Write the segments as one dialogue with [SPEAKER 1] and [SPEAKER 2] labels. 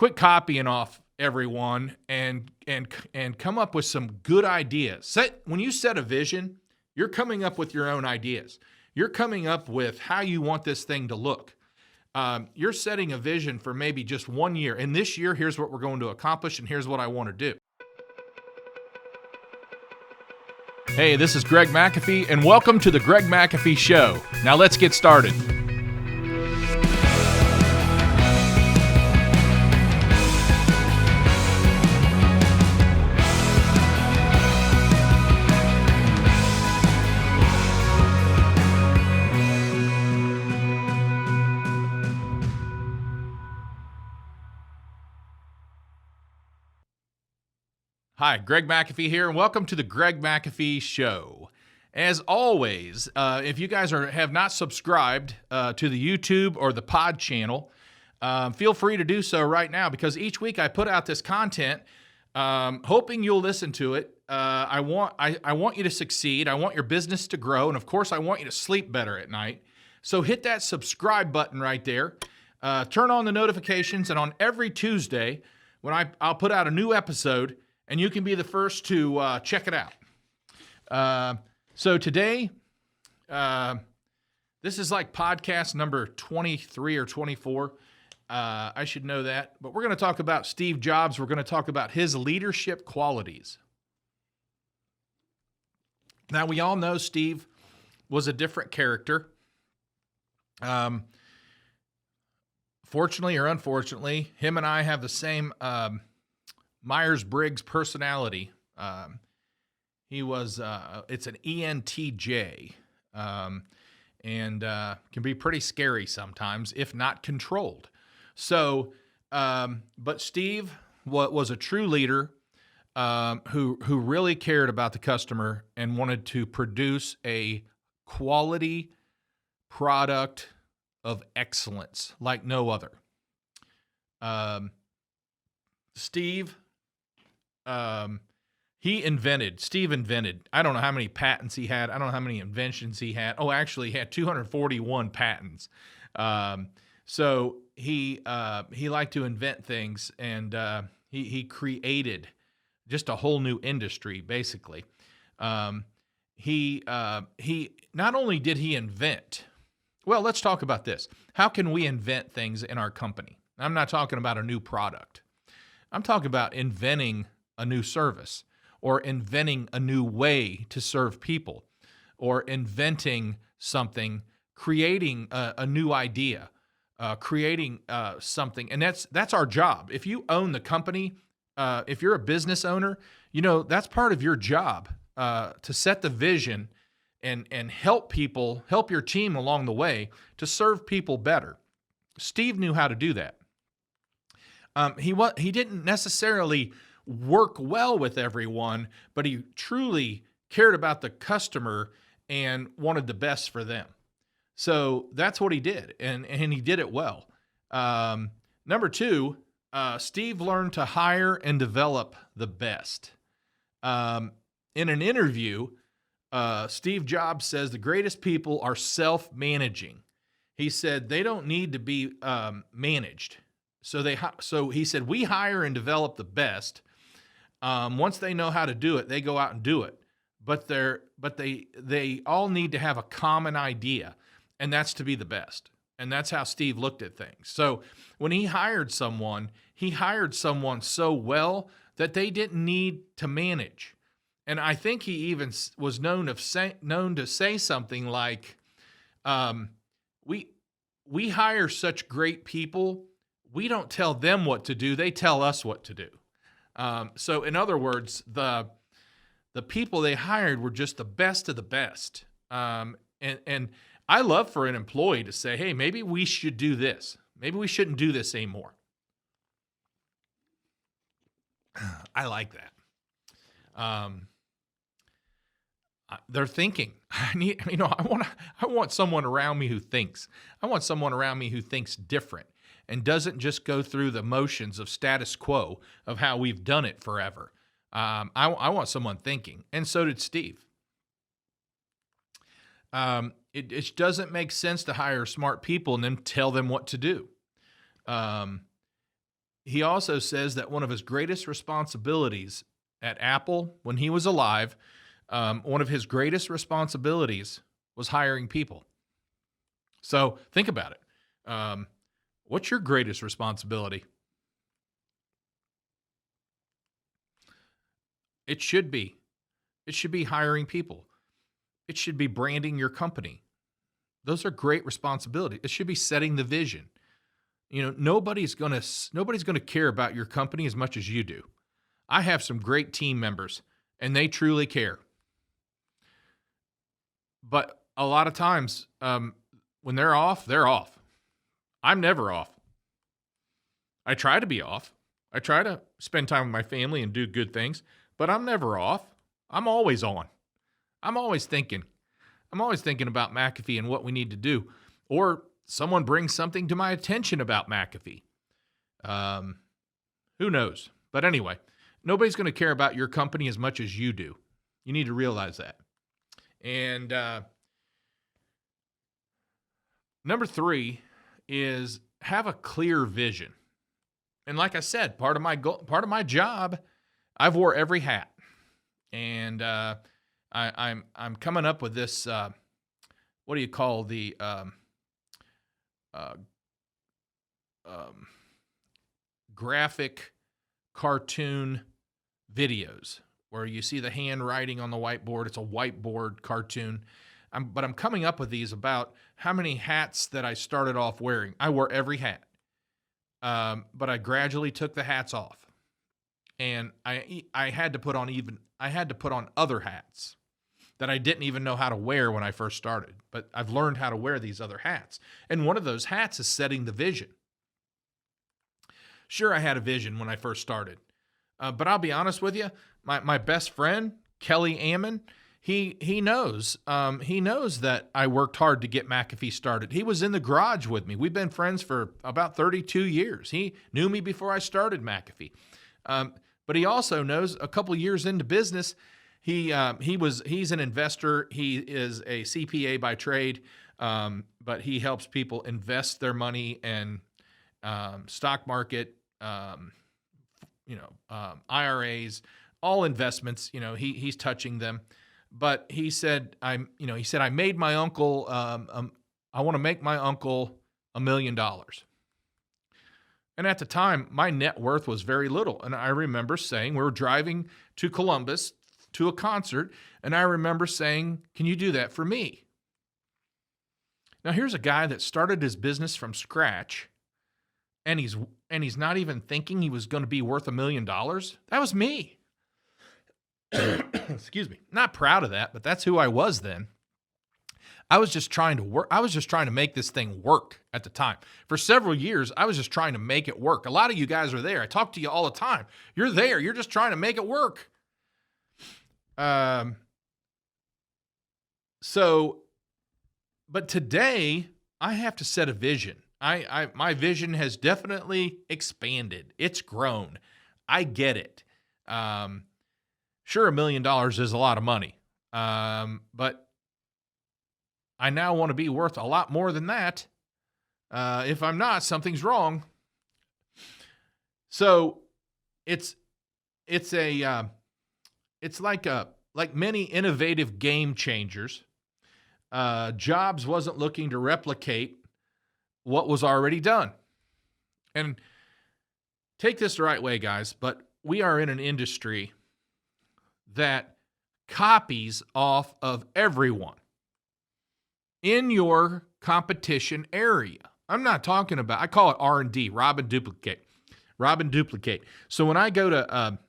[SPEAKER 1] quit copying off everyone and come up with some good ideas. When you set a vision, you're coming up with your own ideas. You're coming up with how you want this thing to look. You're setting a vision for maybe just 1 year. And this year, here's what we're going to accomplish, and here's what I want to do. Hey, this is Greg McAfee, and welcome to the Greg McAfee Show. Now let's get started. Hi, Greg McAfee here, and welcome to the Greg McAfee Show. As always, if you guys have not subscribed to the YouTube or the pod channel, feel free to do so right now, because each week I put out this content, hoping you'll listen to it. I want you to succeed. I want your business to grow, and of course, I want you to sleep better at night. So hit that subscribe button right there. Turn on the notifications, and on every Tuesday, when I'll put out a new episode, and you can be the first to check it out. So today, this is like podcast number 23 or 24. I should know that. But we're going to talk about Steve Jobs. We're going to talk about his leadership qualities. Now, we all know Steve was a different character. Fortunately or unfortunately, him and I have the same Myers-Briggs personality. He was, it's an ENTJ, and can be pretty scary sometimes if not controlled. So, but Steve was a true leader who really cared about the customer and wanted to produce a quality product of excellence like no other. Steve invented, I don't know how many patents he had. I don't know how many inventions he had. Oh, actually he had 241 patents. So he liked to invent things, and he created just a whole new industry, basically. He not only did he invent, well, let's talk about this. How can we invent things in our company? I'm not talking about a new product. I'm talking about inventing a new service, or inventing a new way to serve people, or inventing something, creating a new idea, creating something. And that's our job. If you own the company, if you're a business owner, you know, that's part of your job, to set the vision and help people, help your team along the way to serve people better. Steve knew how to do that. He didn't necessarily work well with everyone, but he truly cared about the customer and wanted the best for them. So that's what he did, and he did it well. Number two, Steve learned to hire and develop the best. In an interview, Steve Jobs says the greatest people are self-managing. He said they don't need to be managed. So he said, we hire and develop the best. Once they know how to do it, they go out and do it. But they all need to have a common idea, and that's to be the best. And that's how Steve looked at things. So when he hired someone so well that they didn't need to manage. And I think he even was known to say something like, we hire such great people. We don't tell them what to do. They tell us what to do. So in other words, the people they hired were just the best of the best. And I love for an employee to say, hey, maybe we should do this. Maybe we shouldn't do this anymore. I like that. They're thinking. I want someone around me who thinks. I want someone around me who thinks different and doesn't just go through the motions of status quo of how we've done it forever. I want someone thinking, and so did Steve. It doesn't make sense to hire smart people and then tell them what to do. he also says that one of his greatest responsibilities at Apple when he was alive, one of his greatest responsibilities was hiring people. So think about it. What's your greatest responsibility? It should be. It should be hiring people. It should be branding your company. Those are great responsibilities. It should be setting the vision. You know, nobody's going to care about your company as much as you do. I have some great team members and they truly care. But a lot of times, when they're off, they're off. I'm never off. I try to be off. I try to spend time with my family and do good things, but I'm never off. I'm always on. I'm always thinking. I'm always thinking about McAfee and what we need to do. Or someone brings something to my attention about McAfee. Who knows? But anyway, nobody's going to care about your company as much as you do. You need to realize that. And number 3 is have a clear vision. And like I said, part of my job, I've wore every hat. And I'm coming up with this. What do you call the graphic cartoon videos where you see the handwriting on the whiteboard? It's a whiteboard cartoon. But I'm coming up with these about how many hats that I started off wearing. I wore every hat, but I gradually took the hats off, and I had to put on other hats that I didn't even know how to wear when I first started. But I've learned how to wear these other hats, and one of those hats is setting the vision. Sure, I had a vision when I first started, but I'll be honest with you, my best friend Kelly Ammon. He knows that I worked hard to get McAfee started. He was in the garage with me. We've been friends for about 32 years. He knew me before I started McAfee. But he also knows a couple years into business, he's an investor. He is a CPA by trade, but he helps people invest their money in stock market, IRAs, all investments. He's touching them. But he said, I made my uncle, I want to make my uncle $1 million. And at the time, my net worth was very little. And I remember saying, we were driving to Columbus to a concert, and I remember saying, can you do that for me? Now, here's a guy that started his business from scratch, and he's not even thinking he was going to be worth $1 million. That was me. Excuse me. Not proud of that, but that's who I was then. I was just trying to work. I was just trying to make this thing work at the time. For several years, I was just trying to make it work. A lot of you guys are there. I talk to you all the time. You're there. You're just trying to make it work. But today I have to set a vision. My vision has definitely expanded. It's grown. I get it. Sure, $1 million is a lot of money, but I now want to be worth a lot more than that. If I'm not, something's wrong. So it's like many innovative game changers. Jobs wasn't looking to replicate what was already done. And take this the right way, guys, but we are in an industry that copies off of everyone in your competition area. I'm not talking about, I call it R&D, rob and duplicate. So when I go to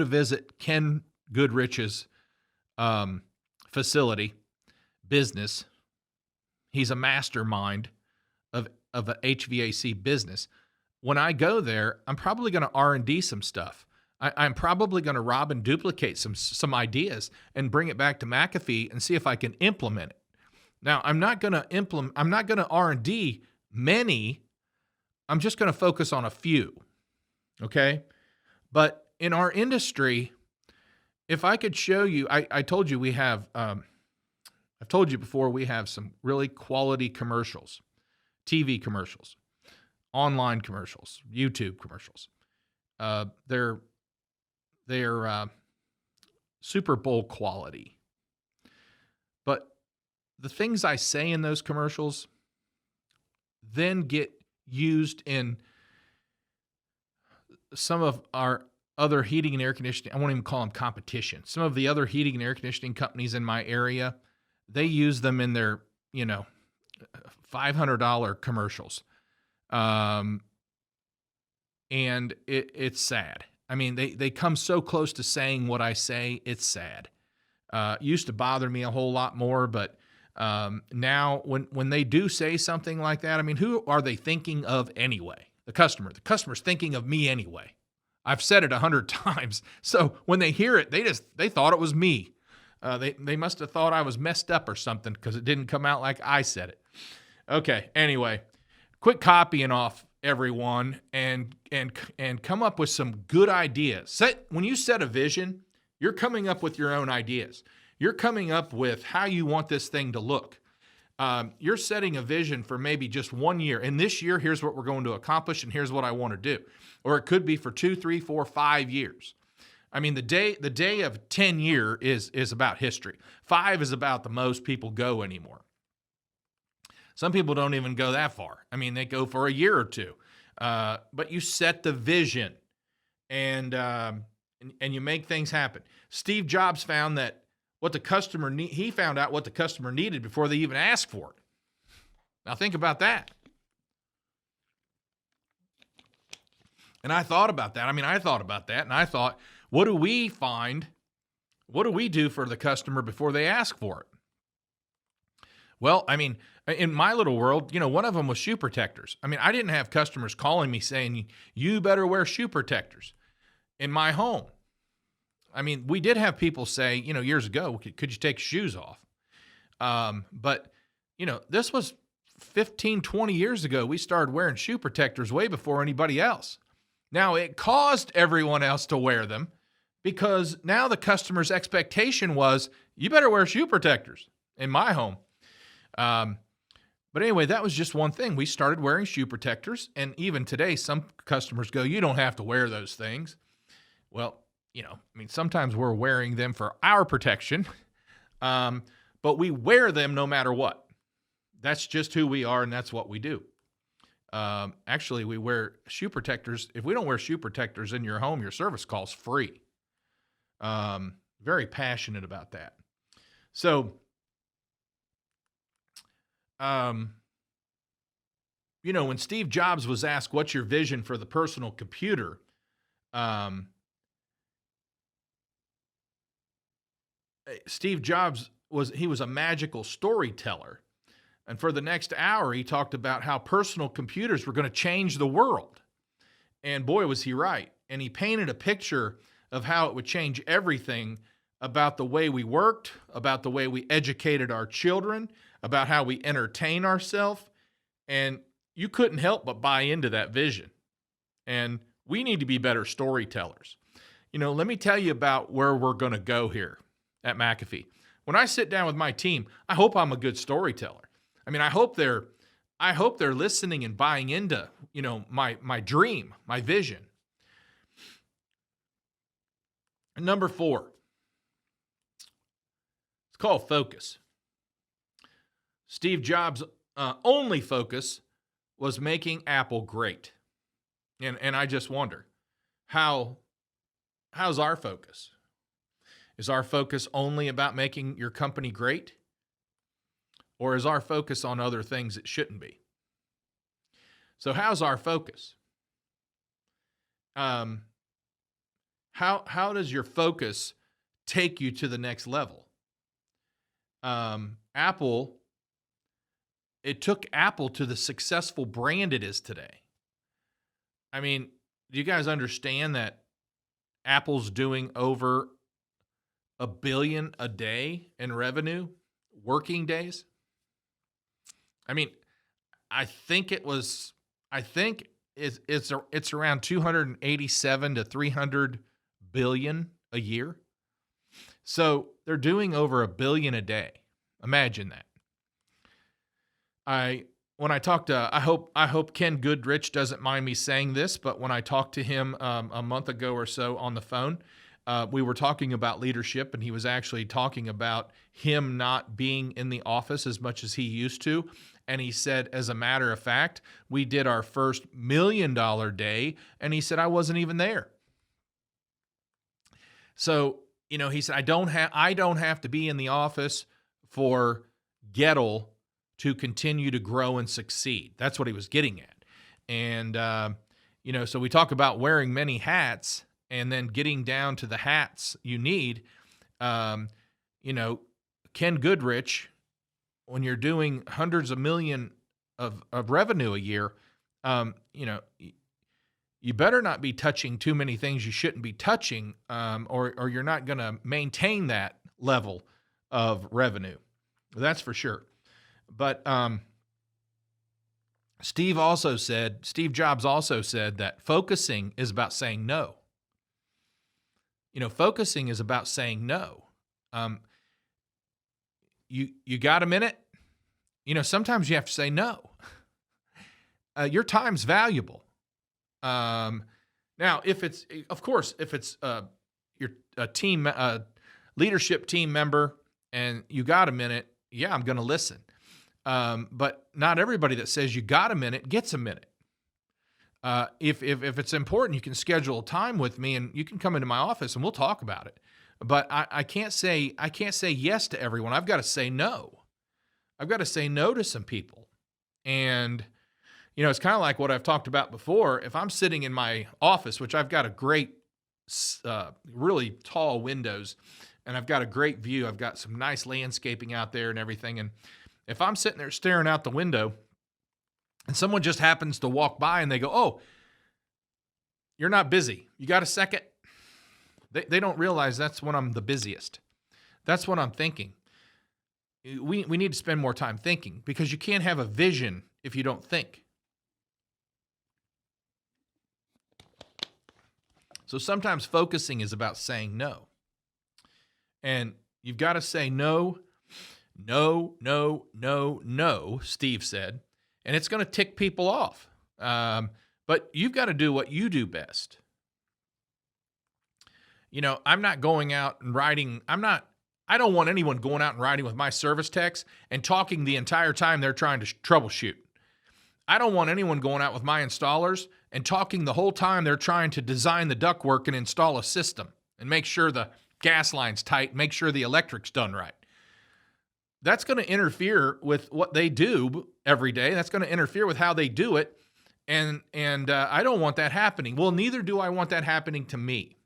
[SPEAKER 1] visit Ken Goodrich's facility, business, he's a mastermind of an HVAC business. When I go there, I'm probably going to R&D some stuff. I'm probably going to rob and duplicate some ideas and bring it back to McAfee and see if I can implement it. Now, I'm not going to R&D many. I'm just going to focus on a few. Okay? But in our industry, if I could show you, I told you we have, I've told you before, we have some really quality commercials, TV commercials. online commercials, YouTube commercials. They're Super Bowl quality. But the things I say in those commercials then get used in some of our other heating and air conditioning. I won't even call them competition. Some of the other heating and air conditioning companies in my area, they use them in their, $500 commercials. And it's sad. I mean, they come so close to saying what I say, it's sad. Used to bother me a whole lot more, but now when they do say something like that, I mean, who are they thinking of anyway? The customer. The customer's thinking of me anyway. I've said it 100 times. So when they hear it, they thought it was me. They must have thought I was messed up or something because it didn't come out like I said it. Okay. Anyway, quit copying off everyone and come up with some good ideas. When you set a vision, you're coming up with your own ideas. You're coming up with how you want this thing to look. You're setting a vision for maybe just 1 year. And this year, here's what we're going to accomplish, and here's what I want to do. Or it could be for 2, 3, 4, 5 years. I mean, the day of 10 year is about history. 5 is about the most people go anymore. Some people don't even go that far. I mean, they go for a year or two. But you set the vision, and you make things happen. Steve Jobs found that he found out what the customer needed before they even asked for it. Now think about that. And I thought about that. And I thought, what do we find? What do we do for the customer before they ask for it? Well, I mean, in my little world, one of them was shoe protectors. I mean, I didn't have customers calling me saying, you better wear shoe protectors in my home. I mean, we did have people say, years ago, could you take shoes off? But this was 15, 20 years ago. We started wearing shoe protectors way before anybody else. Now, it caused everyone else to wear them because now the customer's expectation was, you better wear shoe protectors in my home. But anyway, that was just one thing. We started wearing shoe protectors, and even today, some customers go, you don't have to wear those things. Well, sometimes we're wearing them for our protection, but we wear them no matter what. That's just who we are, and that's what we do. Actually, we wear shoe protectors. If we don't wear shoe protectors in your home, your service call's free. Very passionate about that. So, when Steve Jobs was asked, what's your vision for the personal computer? Steve Jobs was a magical storyteller. And for the next hour, he talked about how personal computers were going to change the world. And boy, was he right. And he painted a picture of how it would change everything about the way we worked, about the way we educated our children, about how we entertain ourselves. And you couldn't help but buy into that vision. And we need to be better storytellers. Let me tell you about where we're going to go here at McAfee. When I sit down with my team, I hope I'm a good storyteller. I hope they're listening and buying into, my dream, my vision. And number 4, it's called focus. Steve Jobs' only focus was making Apple great. And I just wonder, how's our focus? Is our focus only about making your company great? Or is our focus on other things it shouldn't be? So how's our focus? How does your focus take you to the next level? It took Apple to the successful brand it is today. Do you guys understand that Apple's doing over $1 billion a day in revenue, working days? I think it's around 287 to 300 billion a year. So they're doing over $1 billion a day. Imagine that. when I talked to, I hope Ken Goodrich doesn't mind me saying this, but when I talked to him a month ago or so on the phone, we were talking about leadership, and he was actually talking about him not being in the office as much as he used to. And he said, as a matter of fact, we did our first $1 million day, and he said, I wasn't even there. So, he said, I don't have to be in the office for Gettle to continue to grow and succeed. That's what he was getting at. And, so we talk about wearing many hats and then getting down to the hats you need. Ken Goodrich, when you're doing hundreds of million of revenue a year, you better not be touching too many things you shouldn't be touching, or you're not going to maintain that level of revenue. That's for sure. But Steve Jobs also said that focusing is about saying no. Focusing is about saying no. You got a minute? Sometimes you have to say no. Your time's valuable. Now, if it's your team, leadership team member, and you got a minute, yeah, I'm going to listen. But not everybody that says you got a minute gets a minute. If it's important, you can schedule a time with me, and you can come into my office and we'll talk about it. But I can't say yes to everyone. I've got to say no. I've got to say no to some people. And it's kind of like what I've talked about before. If I'm sitting in my office, which I've got a great, really tall windows, and I've got a great view, I've got some nice landscaping out there and everything. And if I'm sitting there staring out the window and someone just happens to walk by and they go, "Oh, you're not busy. You got a second?" They don't realize that's when I'm the busiest. That's what I'm thinking. We need to spend more time thinking, because you can't have a vision if you don't think. So sometimes focusing is about saying no. And you've got to say no, no, no, no, no, Steve said. And it's going to tick people off. But you've got to do what you do best. I'm not going out and riding. I don't want anyone going out and riding with my service techs and talking the entire time they're trying to troubleshoot. I don't want anyone going out with my installers and talking the whole time they're trying to design the ductwork and install a system and make sure the gas line's tight, make sure the electric's done right. That's going to interfere with what they do every day. That's going to interfere with how they do it. And I don't want that happening. Well, neither do I want that happening to me.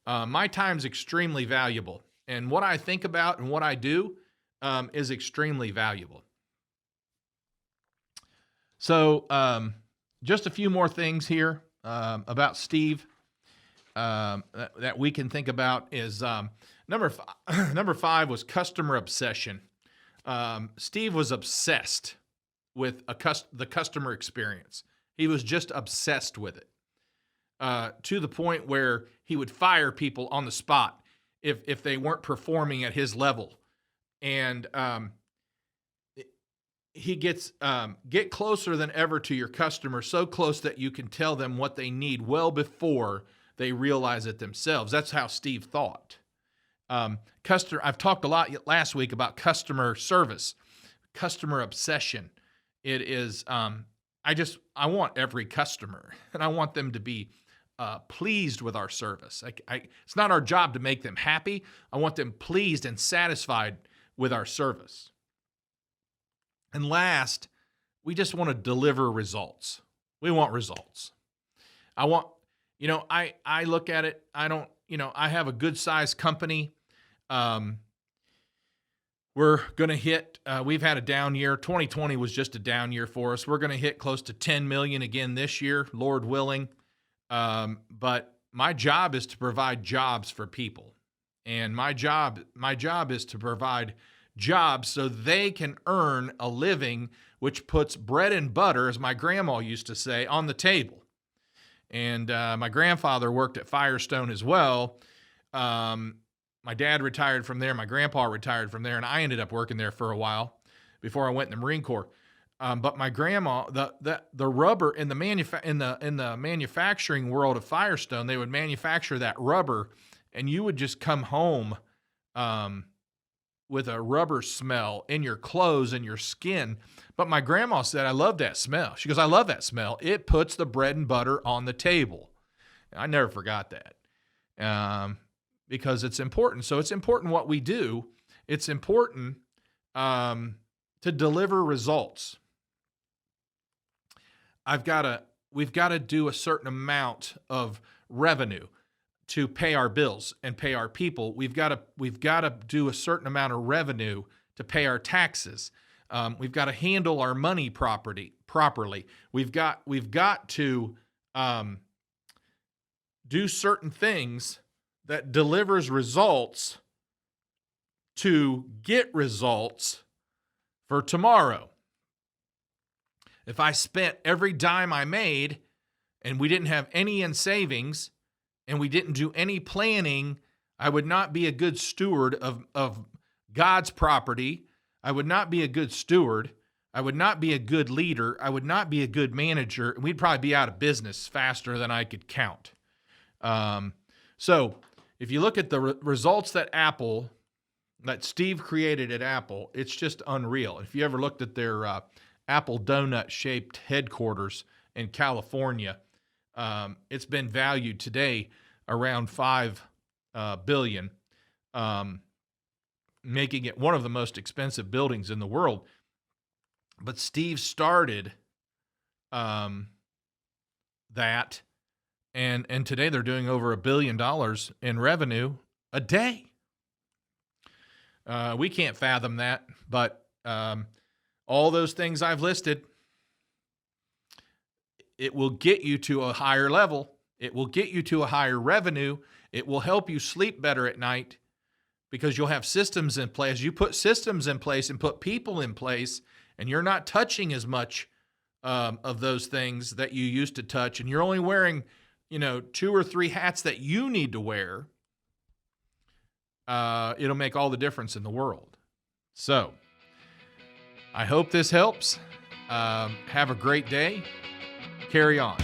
[SPEAKER 1] My time's extremely valuable. And what I think about and what I do is extremely valuable. So just a few more things here about Steve that we can think about is number 5 was customer obsession. Steve was obsessed with the customer experience. He was just obsessed with it to the point where he would fire people on the spot if they weren't performing at his level. And he gets get closer than ever to your customer, so close that you can tell them what they need well before they realize it themselves. That's how Steve thought. I've talked a lot last week about customer service, customer obsession. It is, I want every customer, and I want them to be pleased with our service. It's not our job to make them happy. I want them pleased and satisfied with our service. And last, we just want to deliver results. We want results. I look at it, I have a good sized company. We're going to hit, we've had a down year. 2020 was just a down year for us. We're going to hit close to 10 million again this year, Lord willing. But my job is to provide jobs for people. And my job is to provide jobs so they can earn a living, which puts bread and butter, as my grandma used to say, on the table. And my grandfather worked at Firestone as well. My dad retired from there. My grandpa retired from there, and I ended up working there for a while before I went in the Marine Corps. But my grandma, the rubber in the manufacturing world of Firestone, they would manufacture that rubber, and you would just come home with a rubber smell in your clothes and your skin. But my grandma said, I love that smell. She goes, I love that smell. It puts the bread and butter on the table. And I never forgot that because it's important. So it's important what we do. It's important to deliver results. We've got to do a certain amount of revenue to pay our bills and pay our people. We've got to do a certain amount of revenue to pay our taxes. We've got to handle our money properly. We've got to do certain things that delivers results to get results for tomorrow. If I spent every dime I made and we didn't have any in savings and we didn't do any planning, I would not be a good steward of God's property. I would not be a good steward. I would not be a good leader. I would not be a good manager. And we'd probably be out of business faster than I could count. So if you look at the results that Steve created at Apple, it's just unreal. If you ever looked at their Apple donut-shaped headquarters in California, it's been valued today around $5 billion, making it one of the most expensive buildings in the world. But Steve started that, and today they're doing over $1 billion in revenue a day. We can't fathom that, but all those things I've listed, it will get you to a higher level. It will get you to a higher revenue. It will help you sleep better at night because you'll have systems in place. You put systems in place and put people in place, and you're not touching as much of those things that you used to touch, and you're only wearing, 2 or 3 hats that you need to wear. It'll make all the difference in the world. So I hope this helps. Have a great day. Carry on.